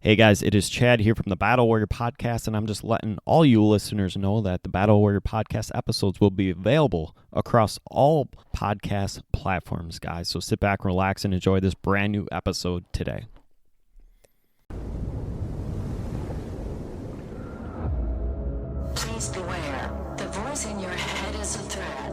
Hey guys, it is Chad here from the Battle Warrior Podcast, and I'm just letting all you listeners know that the Battle Warrior Podcast episodes will be available across all podcast platforms, guys. So sit back, relax, and enjoy this brand new episode today. Please beware. The voice in your head is a threat.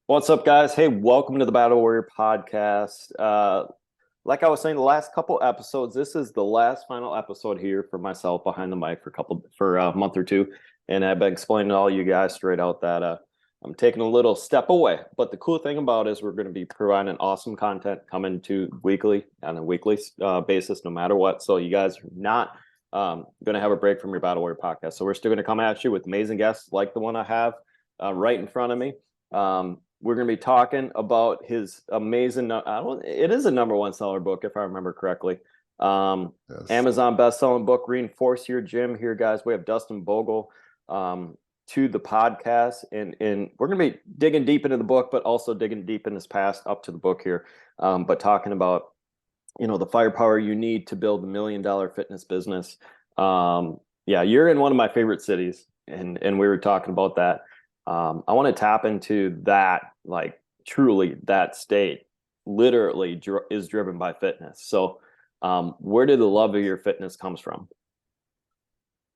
What's up, guys? Hey, welcome to the Battle Warrior Podcast. Like I was saying, the last couple episodes, this is the last final episode here for myself behind the mic for a month or two, and I've been explaining to all you guys straight out that I'm taking a little step away. But the cool thing about it is we're going to be providing awesome content coming to weekly on a weekly basis, no matter what. So you guys are not going to have a break from your Battle Warrior Podcast. So we're still going to come at you with amazing guests like the one I have right in front of me. We're going to be talking about his amazing, it is a number one seller book, if I remember correctly. Yes. Amazon best-selling book, Reinforce Your Gym. Here, guys, we have Dustin Bogle to the podcast. And we're going to be digging deep into the book, but also digging deep in his past up to the book here. But talking about, the firepower you need to build $1 million fitness business. Yeah, you're in one of my favorite cities, and we were talking about that. I want to tap into that, like truly that state literally is driven by fitness. So where did the love of your fitness comes from?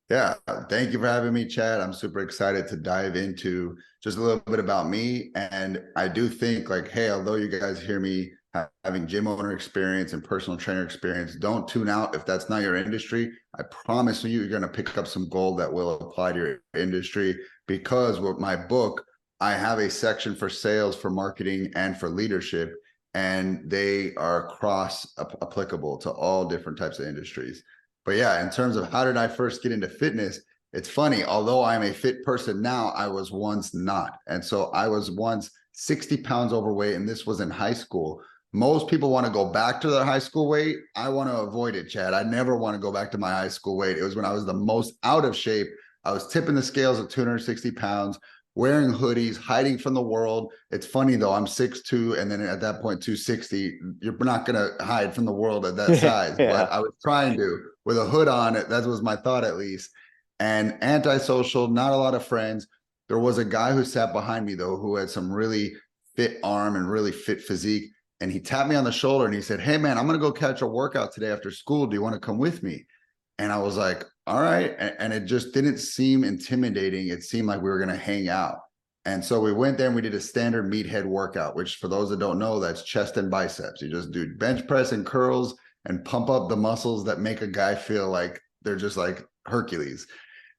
Yeah, thank you for having me, Chad. I'm super excited to dive into just a little bit about me. And I do think hey, although you guys hear me having gym owner experience and personal trainer experience, don't tune out if that's not your industry. I promise you're going to pick up some gold that will apply to your industry, because with my book, I have a section for sales, for marketing, and for leadership, and they are cross applicable to all different types of industries. But yeah, in terms of how did I first get into fitness, it's funny, although I'm a fit person now, I was once not. And so I was once 60 pounds overweight, and this was in high school. Most people want to go back to their high school weight. I want to avoid it, Chad. I never want to go back to my high school weight. It was when I was the most out of shape. I was tipping the scales at 260 pounds, wearing hoodies, hiding from the world. It's funny though, I'm 6'2", and then at that point 260. You're not going to hide from the world at that size. Yeah. But I was trying to, with a hood on it. That was my thought, at least. And antisocial, not a lot of friends. There was a guy who sat behind me though, who had some really fit arm and really fit physique. And he tapped me on the shoulder and he said, "Hey man, I'm going to go catch a workout today after school. Do you want to come with me?" And I was like, all right. And it just didn't seem intimidating. It seemed like we were going to hang out. And so we went there and we did a standard meathead workout, which for those that don't know, that's chest and biceps. You just do bench press and curls and pump up the muscles that make a guy feel like they're just like Hercules.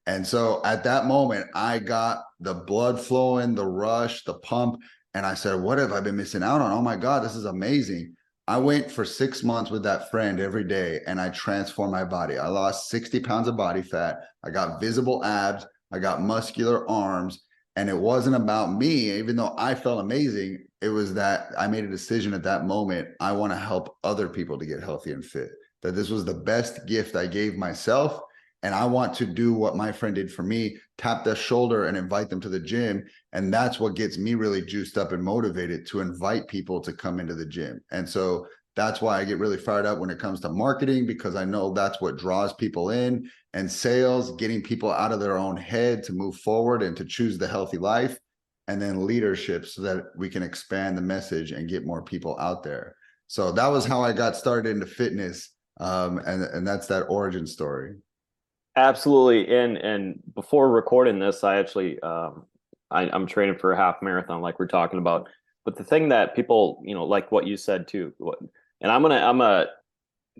And so at that moment, I got the blood flowing, the rush, the pump. And I said, what have I been missing out on? Oh my God, this is amazing. I went for 6 months with that friend every day, and I transformed my body. I lost 60 pounds of body fat. I got visible abs. I got muscular arms. And it wasn't about me, even though I felt amazing. It was that I made a decision at that moment. I want to help other people to get healthy and fit, that this was the best gift I gave myself. And I want to do what my friend did for me, tap their shoulder and invite them to the gym. And that's what gets me really juiced up and motivated to invite people to come into the gym. And so that's why I get really fired up when it comes to marketing, because I know that's what draws people in, and sales, getting people out of their own head to move forward and to choose the healthy life, and then leadership so that we can expand the message and get more people out there. So that was how I got started into fitness. And that's that origin story. Absolutely. And before recording this, I actually I'm training for a half marathon, like we're talking about. But the thing that people, like what you said too, and I'm gonna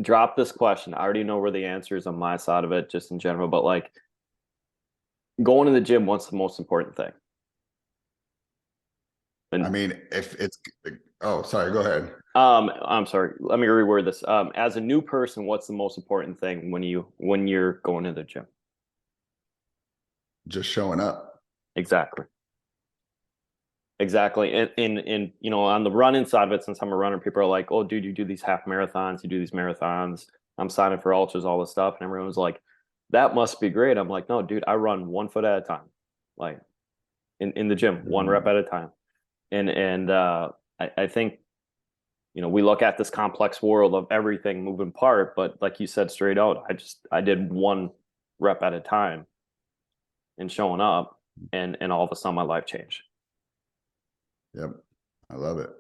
drop this question. I already know where the answer is on my side of it, just in general. But like, going to the gym, what's the most important thing? And I mean, if it's, oh, sorry, go ahead. I'm sorry. Let me reword this. As a new person, what's the most important thing when you're going to the gym? Just showing up. Exactly. Exactly. And you know, on the running side of it, since I'm a runner, people are like, "Oh, dude, you do these half marathons, you do these marathons. I'm signing for ultras, all this stuff." And everyone's like, "That must be great." I'm like, "No, dude, I run 1 foot at a time, like in the gym, one rep Mhm. at a time." And I think, you know, we look at this complex world of everything moving part, but like you said straight out, I did 1 rep at a time and showing up, and all of a sudden my life changed. Yep. I love it.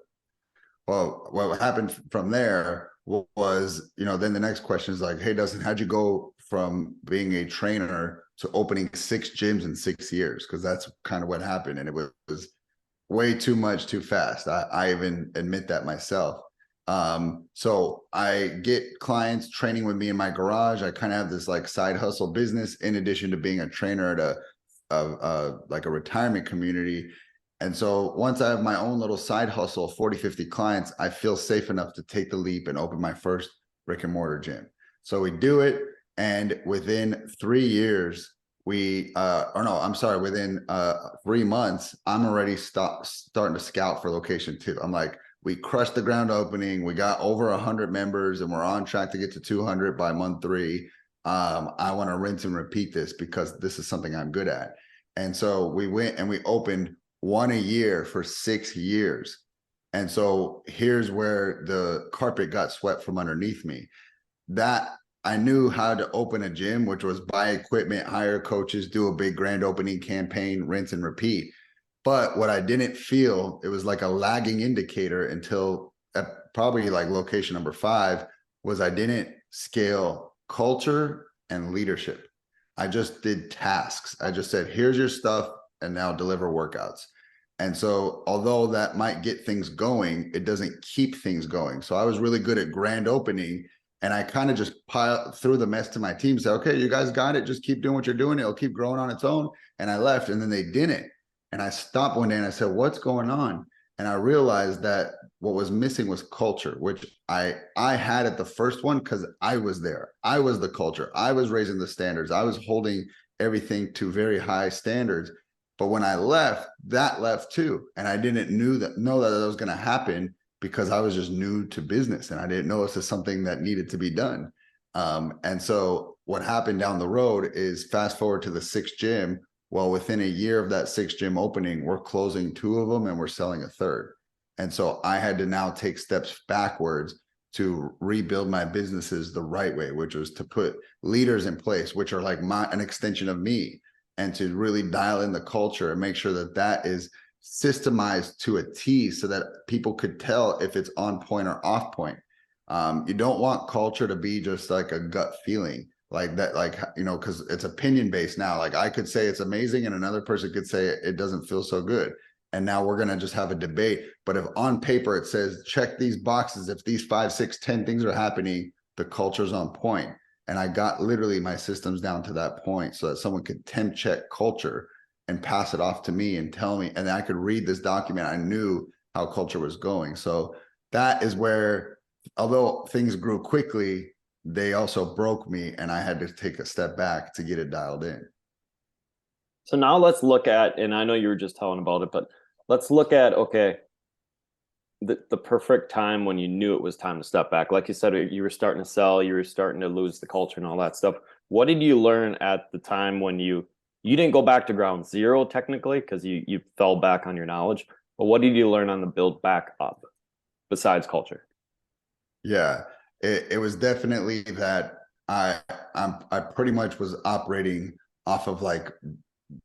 Well, what happened from there was, then the next question is like, hey, Dustin, how'd you go from being a trainer to opening 6 gyms in 6 years? Because that's kind of what happened. And it was way too much too fast. I even admit that myself. So I get clients training with me in my garage. I kind of have this like side hustle business in addition to being a trainer at like a retirement community. And so once I have my own little side hustle, 40, 50 clients, I feel safe enough to take the leap and open my first brick and mortar gym. So we do it. And within 3 years, within 3 months, I'm already starting to scout for location 2. I'm like, we crushed the ground opening. We got over 100 members and we're on track to get to 200 by month 3. I want to rinse and repeat this because this is something I'm good at. And so we went and we opened one a year for 6 years. And so here's where the carpet got swept from underneath me. That I knew how to open a gym, which was buy equipment, hire coaches, do a big grand opening campaign, rinse and repeat. But what I didn't feel, it was like a lagging indicator until probably like location number 5, was I didn't scale culture and leadership. I just did tasks. I just said, here's your stuff and now deliver workouts. And so although that might get things going, it doesn't keep things going. So I was really good at grand opening, and I kind of just threw the mess to my team, say, okay, you guys got it. Just keep doing what you're doing. It'll keep growing on its own. And I left, and then they didn't. And I stopped one day and I said, what's going on? And I realized that what was missing was culture, which I had at the first one because I was there. I was the culture. I was raising the standards. I was holding everything to very high standards. But when I left, that left too. And I didn't know that was going to happen because I was just new to business and I didn't know this is something that needed to be done. And so what happened down the road is fast forward to the 6th gym. Well, within a year of that 6th gym opening, we're closing 2 of them and we're selling a 3rd. And so I had to now take steps backwards to rebuild my businesses the right way, which was to put leaders in place, which are like an extension of me, and to really dial in the culture and make sure that that is systemized to a T so that people could tell if it's on point or off point. You don't want culture to be just like a gut feeling like that, like, because it's opinion based now. Like I could say it's amazing and another person could say it doesn't feel so good. And now we're going to just have a debate. But if on paper it says, check these boxes, if these 5, 6, 10 things are happening, the culture's on point. And I got literally my systems down to that point so that someone could temp check culture and pass it off to me and tell me, and I could read this document. I knew how culture was going. So that is where, although things grew quickly, they also broke me and I had to take a step back to get it dialed in. So now let's look at, and I know you were just telling about it, but let's look at, okay, the perfect time when you knew it was time to step back. Like you said, you were starting to sell, you were starting to lose the culture and all that stuff. What did you learn at the time when you didn't go back to ground zero technically because you fell back on your knowledge, but what did you learn on the build back up besides culture? Yeah, it was definitely that I pretty much was operating off of like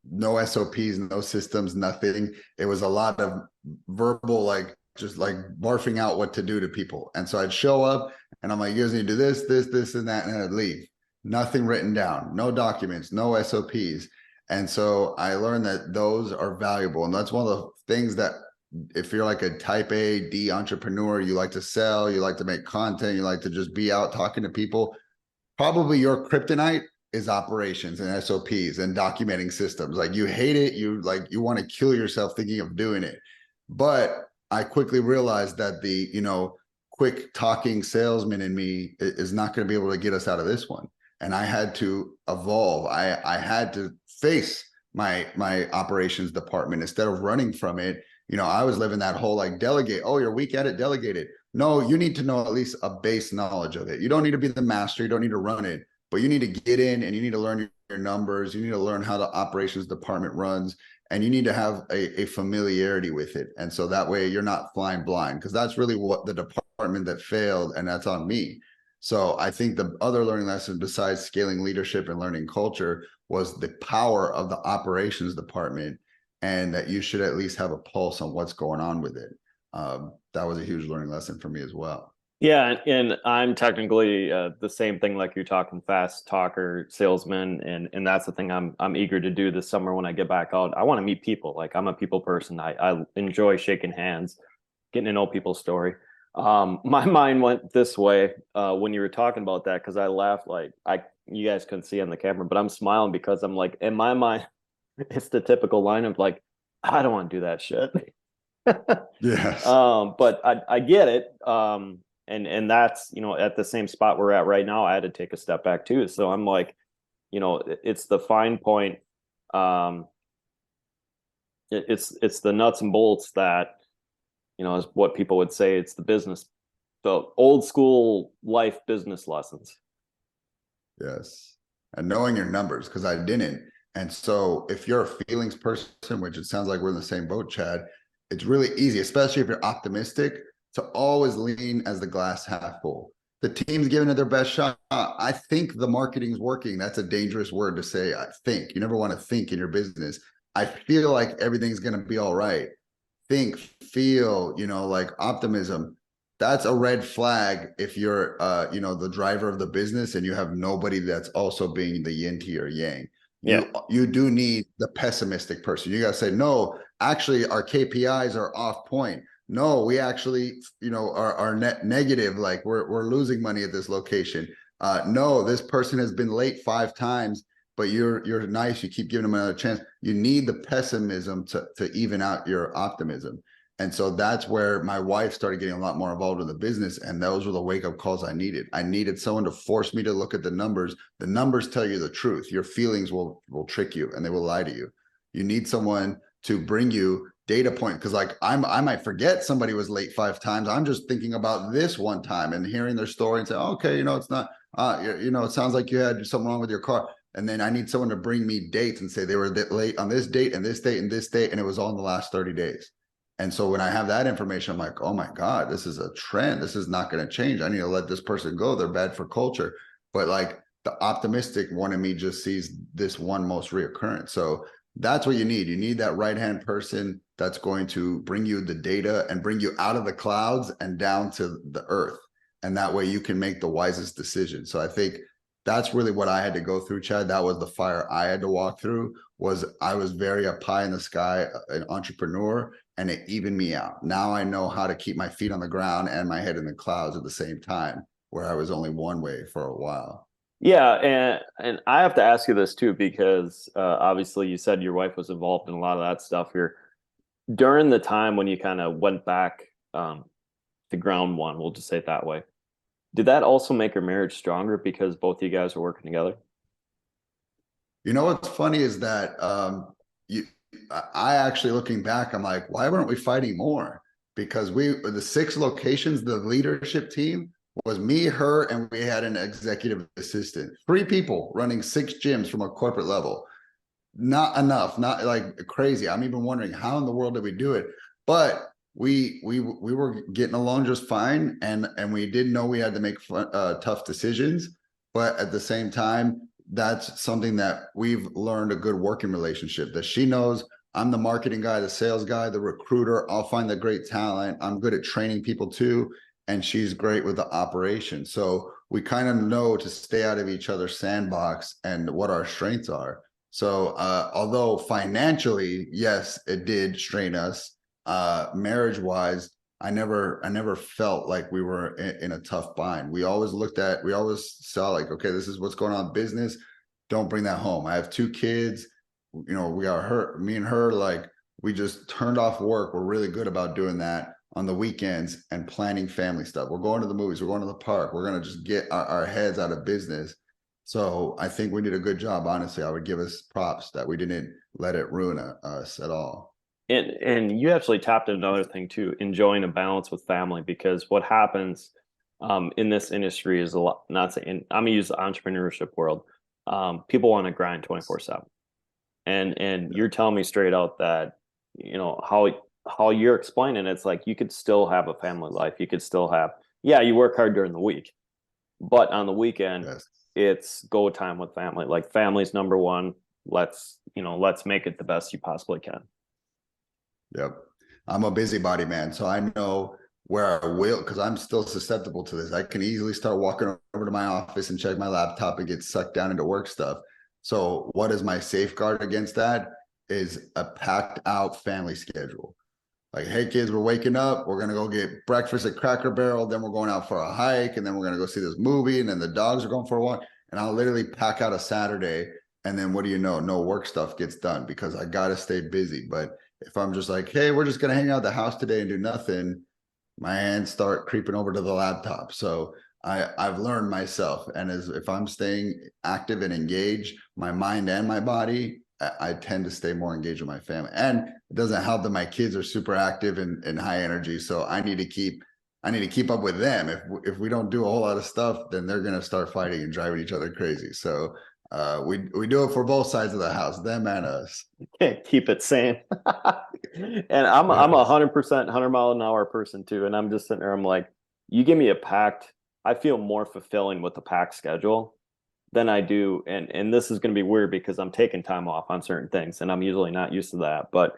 no SOPs, no systems, nothing. It was a lot of verbal, like just like barfing out what to do to people. And so I'd show up and I'm like, you guys need to do this, this, this, and that, and I'd leave. Nothing written down, no documents, no SOPs. And so I learned that those are valuable. And that's one of the things that if you're like a type A, D entrepreneur, you like to sell, you like to make content, you like to just be out talking to people, probably your kryptonite is operations and SOPs and documenting systems. Like you hate it, you want to kill yourself thinking of doing it. But I quickly realized that the, quick talking salesman in me is not going to be able to get us out of this one. And I had to evolve. I had to face my operations department instead of running from it. I was living that whole like delegate. Oh, you're weak at it, delegate it. No, you need to know at least a base knowledge of it. You don't need to be the master. You don't need to run it, but you need to get in and you need to learn your numbers. You need to learn how the operations department runs, and you need to have a familiarity with it. And so that way you're not flying blind, because that's really what the department that failed, and that's on me. So I think the other learning lesson besides scaling leadership and learning culture was the power of the operations department, and that you should at least have a pulse on what's going on with it. That was a huge learning lesson for me as well. Yeah, and I'm technically the same thing, like you're talking fast talker, salesman, and that's the thing I'm eager to do this summer when I get back out. I want to meet people. Like I'm a people person. I enjoy shaking hands, getting to know people's story. My mind went this way when you were talking about that, because I laughed like you guys couldn't see on the camera, but I'm smiling because I'm like, in my mind, it's the typical line of like, I don't want to do that shit. Yes. But I get it. And that's, at the same spot we're at right now, I had to take a step back too. So I'm like, it's the fine point. It's the nuts and bolts that, is what people would say. It's the business, the old school life business lessons. Yes. And knowing your numbers, because I didn't. And so if you're a feelings person, which it sounds like we're in the same boat, Chad, it's really easy, especially if you're optimistic, to always lean as the glass half full. The team's giving it their best shot. I think the marketing's working. That's a dangerous word to say. I think. You never want to think in your business. I feel like everything's going to be all right. Think, feel, like optimism. That's a red flag if you're, the driver of the business and you have nobody that's also being the yin to your yang. Yeah. You do need the pessimistic person. You got to say, no, actually our KPIs are off point. No, we actually, are net negative. Like we're losing money at this location. No, this person has been late 5 times, but you're nice. You keep giving them another chance. You need the pessimism to even out your optimism. And so that's where my wife started getting a lot more involved in the business. And those were the wake up calls I needed. I needed someone to force me to look at the numbers. The numbers tell you the truth. Your feelings will trick you and they will lie to you. You need someone to bring you data point, because like I might forget somebody was late 5 times. I'm just thinking about this one time and hearing their story and say, okay, it's not, it sounds like you had something wrong with your car. And then I need someone to bring me dates and say they were late on this date and this date and this date, and it was all in the last 30 days. And so when I have that information, I'm like, oh my God, this is a trend. This is not going to change. I need to let this person go. They're bad for culture. But like the optimistic one in me just sees this one most reoccurrent. So that's what you need. You need that right-hand person that's going to bring you the data and bring you out of the clouds and down to the earth. And that way you can make the wisest decision. So I think that's really what I had to go through, Chad. That was the fire I had to walk through. Was I was very up high in the sky, an entrepreneur, and it evened me out. Now I know how to keep my feet on the ground and my head in the clouds at the same time, where I was only one way for a while. Yeah, and I have to ask you this too, because obviously you said your wife was involved in a lot of that stuff here. During the time when you kind of went back to ground one, we'll just say it that way, did that also make your marriage stronger because both of you guys were working together? What's funny is that I actually, looking back, I'm like, why weren't we fighting more? Because the 6 locations, the leadership team was me, her, and we had an executive assistant. 3 people running 6 gyms from a corporate level. Not enough, not like crazy. I'm even wondering how in the world did we do it? But we were getting along just fine, and we did know we had to make tough decisions. But at the same time, that's something that we've learned a good working relationship, that she knows I'm the marketing guy, the sales guy, the recruiter. I'll find the great talent. I'm good at training people too. And she's great with the operation. So we kind of know to stay out of each other's sandbox and what our strengths are. So although financially, yes, it did strain us, marriage wise, I never felt like we were in a tough bind. We always saw like, okay, this is what's going on in business. Don't bring that home. I have 2 kids. We are me and her, like we just turned off work. We're really good about doing that on the weekends and planning family stuff. We're going to the movies. We're going to the park. We're going to just get our heads out of business. So I think we did a good job. Honestly, I would give us props that we didn't let it ruin us at all. And you actually tapped into another thing too, enjoying a balance with family, because what happens in this industry is a lot, not saying, I'm gonna use the entrepreneurship world. People want to grind 24/7. And you're telling me straight out that, you know, how you're explaining it's like you could still have a family life. You could still have, yeah, you work hard during the week, but on the weekend, Yes. it's go time with family. Like family's number one. Let's make it the best you possibly can. Yep. I'm a busybody, man. So I know where I will, because I'm still susceptible to this. I can easily start walking over to my office and check my laptop and get sucked down into work stuff. So what is my safeguard against that is a packed out family schedule. Like, hey, kids, we're waking up. We're going to go get breakfast at Cracker Barrel. Then we're going out for a hike. And then we're going to go see this movie. And then the dogs are going for a walk. And I'll literally pack out a Saturday. And then what do you know? No work stuff gets done because I got to stay busy. But if I'm just like, hey, we're just going to hang out at the house today and do nothing, my hands start creeping over to the laptop. So I've learned myself. And if I'm staying active and engaged, my mind and my body, I tend to stay more engaged with my family. And it doesn't help that my kids are super active and high energy. So I need to keep up with them. If we don't do a whole lot of stuff, then they're going to start fighting and driving each other crazy. So we do it for both sides of the house, them and us. Can't keep it sane. And I'm a 100%, 100-mile-an-hour person too. And I'm just sitting there, I'm like, you give me a packed, I feel more fulfilling with the packed schedule than I do. And this is going to be weird because I'm taking time off on certain things and I'm usually not used to that. But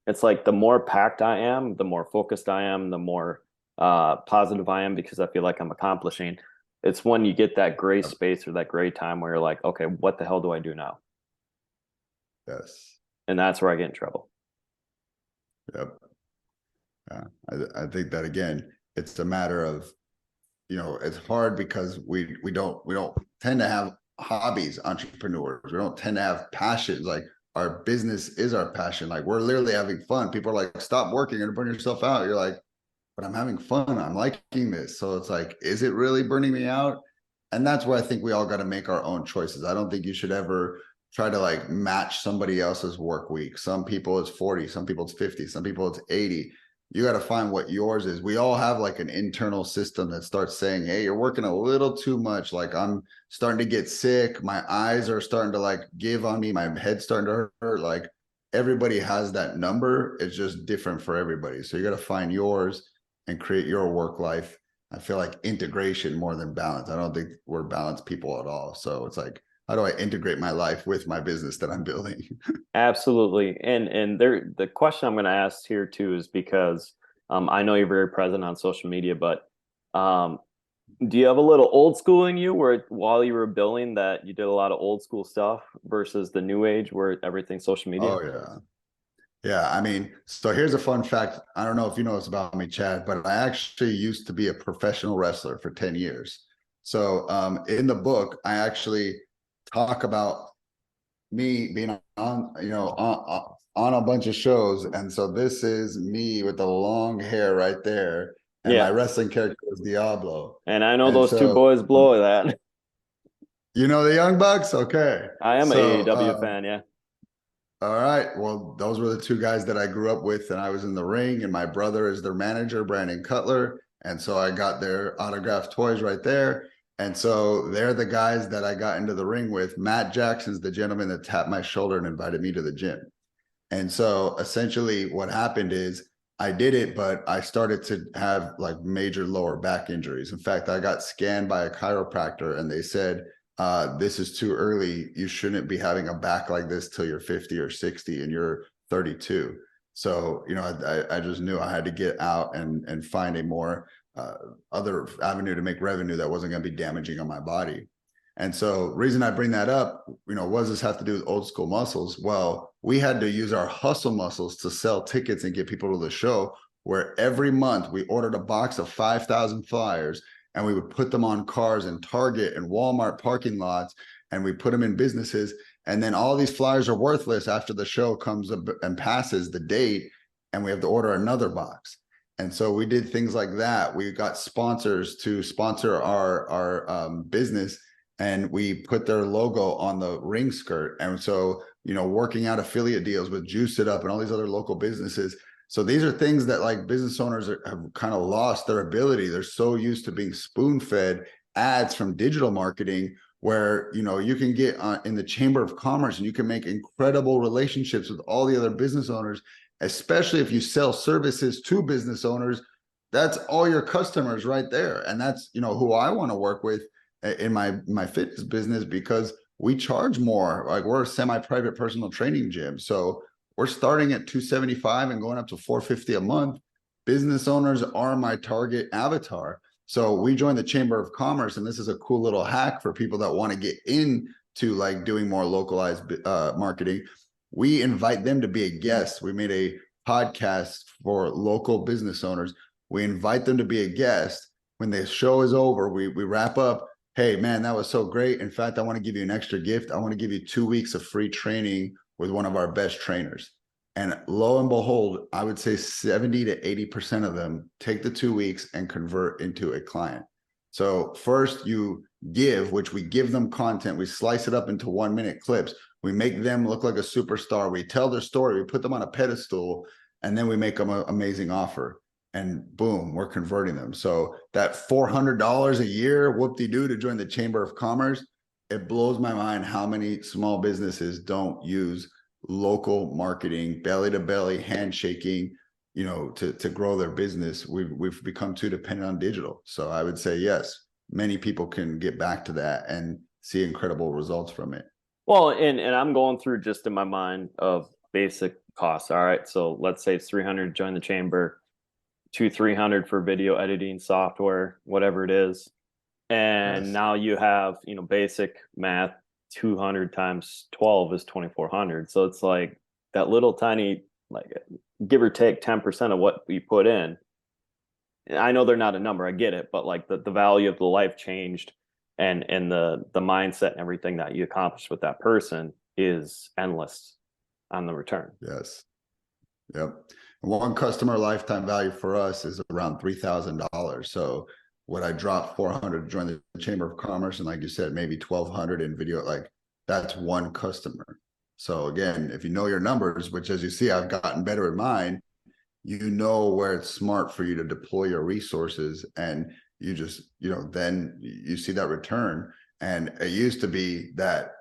it's like the more packed I am, the more focused I am, the more positive I am because I feel like I'm accomplishing. It's when you get that gray space or that gray time where you're like, okay, what the hell do I do now? Yes. And that's where I get in trouble. Yep. Yeah. I think that again, it's a matter of, it's hard because we don't tend to have hobbies, entrepreneurs. We don't tend to have passions. Like our business is our passion. Like we're literally having fun. People are like, stop working, you're gonna burn yourself out. You're like, but I'm having fun. I'm liking this. So it's like, is it really burning me out? And that's where I think we all got to make our own choices. I don't think you should ever try to like match somebody else's work week. Some people it's 40, some people it's 50, some people it's 80. You got to find what yours is. We all have like an internal system that starts saying, hey, you're working a little too much. Like I'm starting to get sick. My eyes are starting to like give on me. My head's starting to hurt. Like everybody has that number. It's just different for everybody. So you got to find yours and create your work life. I feel like integration more than balance. I don't think we're balanced people at all. So it's like, how do I integrate my life with my business that I'm building? Absolutely. And the question I'm going to ask here too is because I know you're very present on social media, but do you have a little old school in you where while you were building that you did a lot of old school stuff versus the new age where everything's social media? Oh, yeah. Yeah, I mean, so here's a fun fact. I don't know if you know this about me, Chad, but I actually used to be a professional wrestler for 10 years. So in the book, I actually talk about me being on a bunch of shows. And so this is me with the long hair right there. And my wrestling character is Diablo. And I know those two boys blow that. You know the Young Bucks? Okay. I am an AEW fan, yeah. All right. Well, those were the two guys that I grew up with, and I was in the ring, and my brother is their manager, Brandon Cutler. And so I got their autographed toys right there. And so they're the guys that I got into the ring with. Matt Jackson's the gentleman that tapped my shoulder and invited me to the gym. And so essentially what happened is I did it, but I started to have like major lower back injuries. In fact, I got scanned by a chiropractor and they said, this is too early. You shouldn't be having a back like this till you're 50 or 60 and you're 32. So, I just knew I had to get out and find a more other avenue to make revenue that wasn't going to be damaging on my body. And so reason I bring that up, what does this have to do with old school muscles? Well, we had to use our hustle muscles to sell tickets and get people to the show, where every month we ordered a box of 5,000 flyers and we would put them on cars in Target and Walmart parking lots, and we put them in businesses. And then all these flyers are worthless after the show comes up and passes the date, and we have to order another box. And so we did things like that. We got sponsors to sponsor our business, and we put their logo on the ring skirt. And so, working out affiliate deals with Juice It Up and all these other local businesses. So these are things that like business owners have kind of lost their ability. They're so used to being spoon-fed ads from digital marketing, where you can get in the Chamber of Commerce and you can make incredible relationships with all the other business owners, especially if you sell services to business owners. That's all your customers right there. And that's who I want to work with in my fitness business, because we charge more. Like, we're a semi-private personal training gym, so we're starting at $275 and going up to $450 a month. Business owners are my target avatar. So we joined the Chamber of Commerce, and this is a cool little hack for people that want to get into like doing more localized marketing. We invite them to be a guest. We made a podcast for local business owners. We invite them to be a guest. When the show is over, we wrap up. Hey, man, that was so great. In fact, I want to give you an extra gift. I want to give you 2 weeks of free training with one of our best trainers. And lo and behold, I would say 70 to 80% of them take the 2 weeks and convert into a client. So first you give, which we give them content. We slice it up into 1-minute clips. We make them look like a superstar. We tell their story. We put them on a pedestal, and then we make them an amazing offer. And boom, we're converting them. So that $400 a year, whoop-de-doo, to join the Chamber of Commerce, it blows my mind how many small businesses don't use local marketing, belly to belly, handshaking, to grow their business. We've become too dependent on digital. So I would say, yes, many people can get back to that and see incredible results from it. Well, and I'm going through just in my mind of basic costs. All right, so let's say it's $300 to join the chamber, $200-300 for video editing software, whatever it is. And Yes. now you have, basic math, 200 times 12 is 2,400. So it's like that little tiny, like, give or take 10% of what we put in. I know they're not a number, I get it, but like the value of the life changed, and the mindset and everything that you accomplished with that person is endless on the return. Yes. Yep. One customer lifetime value for us is around $3,000. So would I drop $400 to join the Chamber of Commerce, and like you said, maybe $1,200 in video, like that's one customer. So again, if you know your numbers, which as you see, I've gotten better at mine, where it's smart for you to deploy your resources, and you just, then you see that return. And it used to be that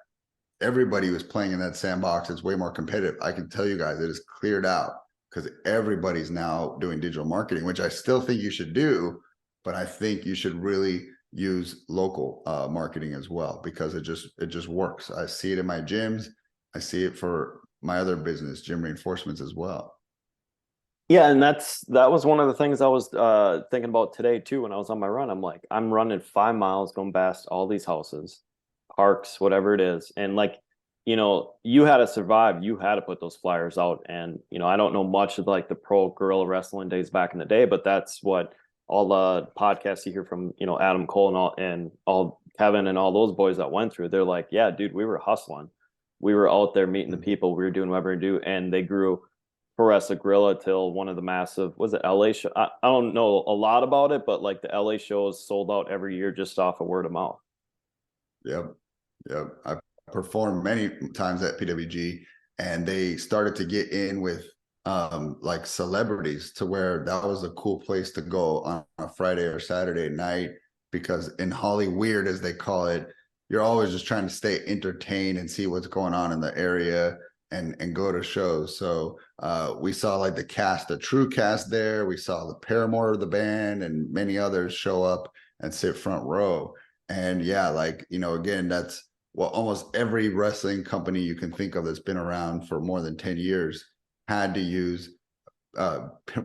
everybody was playing in that sandbox. It's way more competitive. I can tell you guys, it is cleared out because everybody's now doing digital marketing, which I still think you should do, but I think you should really use local marketing as well, because it just works. I see it in my gyms. I see it for my other business, gym reinforcements, as well. Yeah, and that was one of the things I was thinking about today too when I was on my run. I'm like, I'm running 5 miles going past all these houses, parks, whatever it is. And like, you had to survive. You had to put those flyers out. And, I don't know much of like the pro guerrilla wrestling days back in the day, but that's what all the podcasts you hear from, Adam Cole and all Kevin and all those boys that went through. They're like, yeah, dude, we were hustling. We were out there meeting the people. We were doing whatever we do. And they grew Pro Wrestling Guerrilla till one of the massive, was it LA show? I don't know a lot about it, but like the LA shows sold out every year just off of word of mouth. Yep. I performed many times at PWG, and they started to get in with like celebrities, to where that was a cool place to go on a Friday or Saturday night, because in Hollywood, as they call it, you're always just trying to stay entertained and see what's going on in the area and go to shows. So we saw like the true cast there. We saw the Paramore of the band and many others show up and sit front row. And yeah, like, again, that's what almost every wrestling company you can think of that's been around for more than 10 years had to use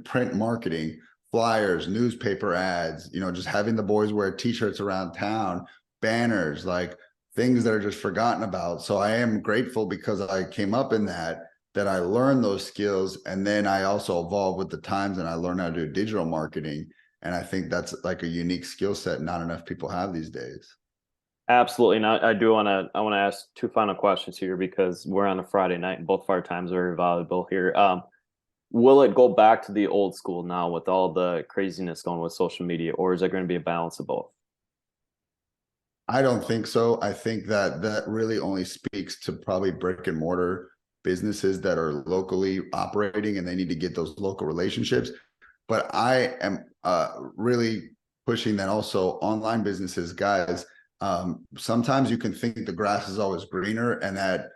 print marketing, flyers, newspaper ads, just having the boys wear t-shirts around town, banners, like things that are just forgotten about. So I am grateful, because I came up in that I learned those skills, and then I also evolved with the times and I learned how to do digital marketing. And I think that's like a unique skill set not enough people have these days. Absolutely. And I want to ask two final questions here because we're on a Friday night and both of our times are very valuable here. Will it go back to the old school now with all the craziness going with social media, or is there going to be a balance of both? I don't think so. I think that that really only speaks to probably brick and mortar businesses that are locally operating and they need to get those local relationships. But I am really pushing that also online businesses, guys. Sometimes you can think the grass is always greener, and that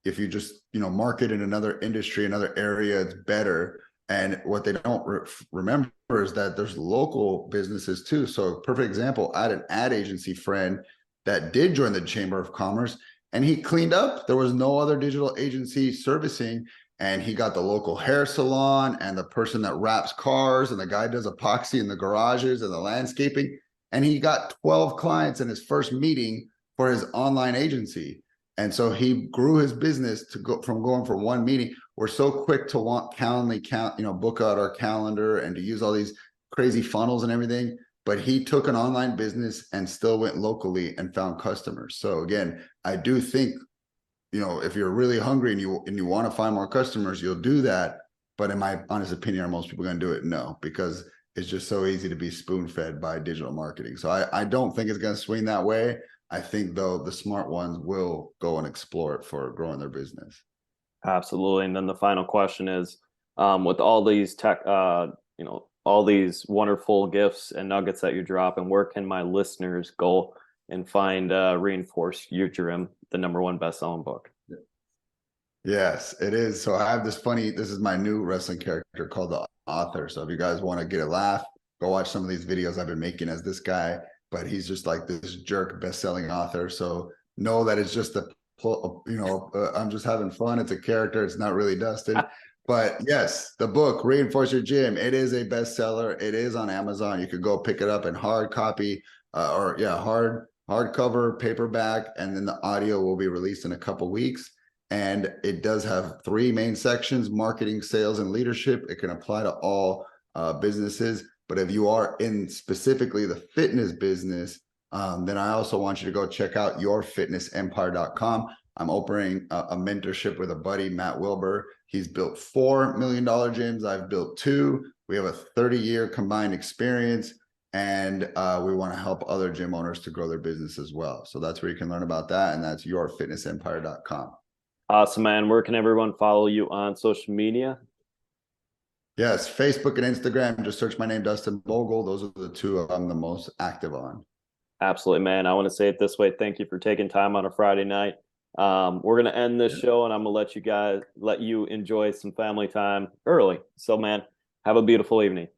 if you just market in another industry, another area, it's better. And what they don't remember is that there's local businesses too. So perfect example, I had an ad agency friend that did join the Chamber of Commerce, and he cleaned up. There was no other digital agency servicing, and he got the local hair salon and the person that wraps cars and the guy does epoxy in the garages and the landscaping. And he got 12 clients in his first meeting for his online agency. And so he grew his business to go from going for one meeting. We're so quick to want Calendly, book out our calendar and to use all these crazy funnels and everything. But he took an online business and still went locally and found customers. So again, I do think, if you're really hungry and you want to find more customers, you'll do that. But in my honest opinion, are most people going to do it? No, because it's just so easy to be spoon fed by digital marketing. So I don't think it's going to swing that way. I think though the smart ones will go and explore it for growing their business. Absolutely. And then the final question is, with all these all these wonderful gifts and nuggets that you drop, and where can my listeners go and find Reinforce Your Dream, the #1 best-selling book? Yes, it is. So I have this is my new wrestling character called the Author. So if you guys want to get a laugh, go watch some of these videos I've been making as this guy, but he's just like this jerk best-selling author. So know that it's just I'm just having fun. It's a character. It's not really Dustin. But yes, the book, Reinforce Your Gym, it is a bestseller. It is on Amazon. You could go pick it up in hard copy hardcover, paperback, and then the audio will be released in a couple weeks. And it does have 3 main sections: marketing, sales, and leadership. It can apply to all businesses. But if you are in specifically the fitness business, then I also want you to go check out yourfitnessempire.com. I'm opening a mentorship with a buddy, Matt Wilbur. He's built $4 million gyms. I've built 2. We have a 30-year combined experience, and we want to help other gym owners to grow their business as well. So that's where you can learn about that, and that's yourfitnessempire.com. Awesome, man. Where can everyone follow you on social media? Yes, Facebook and Instagram. Just search my name, Dustin Bogle. Those are the 2 I'm the most active on. Absolutely, man. I want to say it this way. Thank you for taking time on a Friday night. We're going to end this show, and I'm going to let you enjoy some family time early. So, man, have a beautiful evening.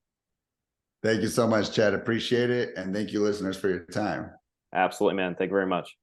Thank you so much, Chad. Appreciate it. And thank you, listeners, for your time. Absolutely, man. Thank you very much.